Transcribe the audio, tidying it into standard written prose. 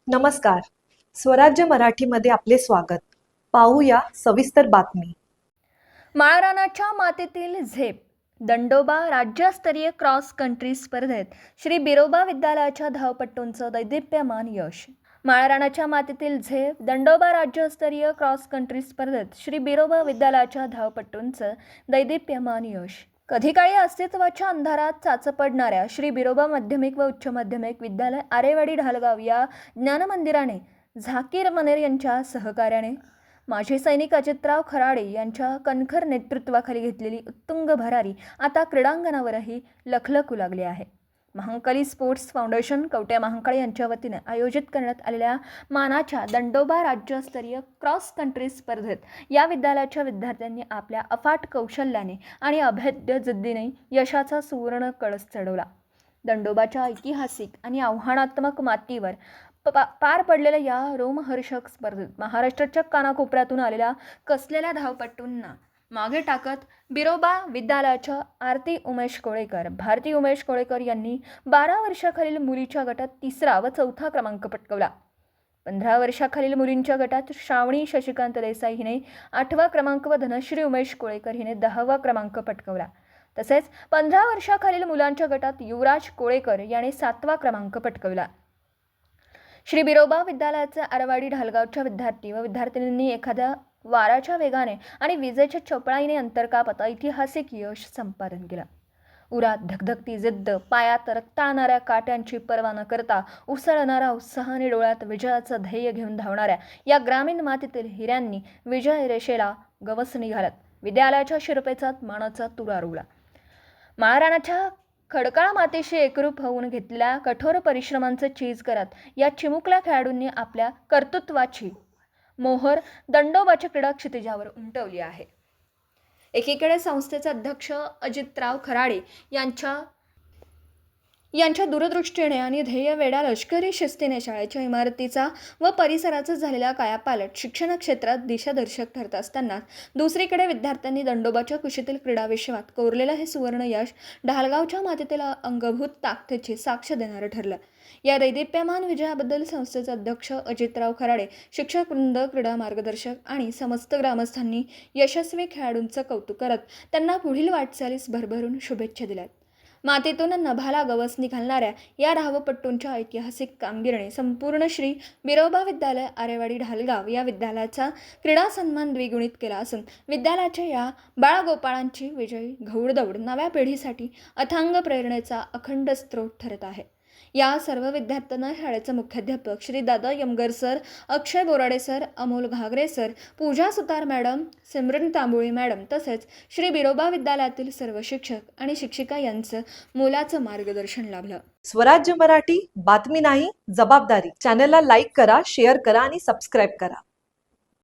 नमस्कार. स्वराज्य मराठीमध्ये आपले स्वागत. पाहूया सविस्तर बातमी. माळरानाच्या मातीतील झेप. दंडोबा राज्यस्तरीय क्रॉस कंट्री स्पर्धेत श्री बिरोबा विद्यालयाच्या धावपटूंचं दैदिप्यमान यश. माळरानाच्या मातीतील झेप दंडोबा राज्यस्तरीय क्रॉस कंट्री स्पर्धेत श्री बिरोबा विद्यालयाच्या धावपटूंचं दैदिप्यमान यश. कधी काळी अस्तित्वाच्या अंधारात चाच पडणाऱ्या श्री बिरोबा माध्यमिक व उच्च माध्यमिक विद्यालय आरेवाडी ढालगाव या ज्ञानमंदिराने झाकीर मनेर यांच्या सहकार्याने माजी सैनिक अजितराव खराडे यांच्या कणखर नेतृत्वाखाली घेतलेली उत्तुंग भरारी आता क्रीडांगणावरही लखलखू लागली आहे. महांकाली स्पोर्ट्स फाउंडेशन कवट्या महांकाळी यांच्या वतीने आयोजित करण्यात आलेल्या मानाच्या दंडोबा राज्यस्तरीय क्रॉस कंट्री स्पर्धेत या विद्यालयाच्या विद्यार्थ्यांनी आपल्या अफाट कौशल्याने आणि अभेद्य जिद्दीने यशाचा सुवर्ण कळस चढवला. दंडोबाच्या ऐतिहासिक आणि आव्हानात्मक मातीवर पार पडलेल्या या रोमहर्षक स्पर्धेत महाराष्ट्राच्या कानाकोपऱ्यातून आलेल्या कसलेल्या धावपटूंना मागे टाकत बिरोबा विद्यालयाच्या भारती उमेश कोळेकर यांनी 12 वर्षाखालील मुलीच्या गटात 3रा व 4था क्रमांक पटकावला. 15 वर्षाखालील मुलींच्या गटात श्रावणी शशिकांत देसाई हिने 8वा क्रमांक व धनश्री उमेश कोळेकर हिने 10वा क्रमांक पटकावला. तसेच 15 वर्षाखालील मुलांच्या गटात युवराज कोळेकर याने 7वा क्रमांक पटकावला. श्री बिरोबा विद्यालयाचे आरेवाडी ढालगावच्या विद्यार्थी व विद्यार्थिनींनी एखाद्या वाराच्या वेगाने आणि विजेच्या चपळाईने अंतर कापत ऐतिहासिक यश संपादन केलं. उरात धगधगती जिद्द, पायात रक्ताळणाऱ्या काट्यांची पर्वा न करता उसळणारा उत्साहाने डोळ्यात विजयाचं ध्येय घेऊन धावणाऱ्या या ग्रामीण मातीतील हिऱ्यांनी विजय रेषेला गवसणी घालत विद्यालयाच्या शिरपेचात मानाचा तुरा रोवला. माळरानाच्या खडकाळ मातीशी एकरूप होऊन घेतलेल्या कठोर परिश्रमांचे चीज करत या चिमुकल्या खेळाडूंनी आपल्या कर्तृत्वाची मोहर दंडोबाच्या क्रीडा क्षितिजावर उमटवली आहे. एकीकडे संस्थेचे अध्यक्ष अजितराव खराडे यांच्या दूरदृष्टीने आणि ध्येयवेड्या लष्करी शिस्तीने शाळेच्या इमारतीचा व परिसराचा झालेला कायापालट शिक्षण क्षेत्रात दिशादर्शक ठरत असताना दुसरीकडे विद्यार्थ्यांनी दंडोबाच्या कुशीतील क्रीडा विश्वात कोरलेलं हे सुवर्ण यश ढालगावच्या मातीतील अंगभूत ताकदीची साक्ष देणारं ठरलं. या दैदिप्यमान विजयाबद्दल संस्थेचे अध्यक्ष अजितराव खराडे, शिक्षक वृंद, क्रीडा मार्गदर्शक आणि समस्त ग्रामस्थांनी यशस्वी खेळाडूंचं कौतुक करत त्यांना पुढील वाटचालीस भरभरून शुभेच्छा दिल्यात. मातीतून नभाला गवसणी घालणाऱ्या या धावपटूंच्या ऐतिहासिक कामगिरीने संपूर्ण श्री बिरोबा विद्यालय आरेवाडी ढालगाव या विद्यालयाचा क्रीडा सन्मान द्विगुणित केला असून विद्यालयाच्या या बाळगोपाळांची विजयी घौडदौड नव्या पिढीसाठी अथांग प्रेरणेचा अखंड स्रोत ठरत आहे. या सर्व विद्यार्थ्यांना शाळेचे मुख्याध्यापक श्री दादा यमगर सर, अक्षय बोराडे सर, अमोल घागरे सर, पूजा सुतार मॅडम, सिमरन तांबोळी मॅडम तसेच श्री बिरोबा विद्यालयातील सर्व शिक्षक आणि शिक्षिका यांचं मोलाचं मार्गदर्शन लाभलं. स्वराज्य मराठी बातमी नाही जबाबदारी. चॅनलला लाईक करा, शेअर करा आणि सबस्क्राईब करा.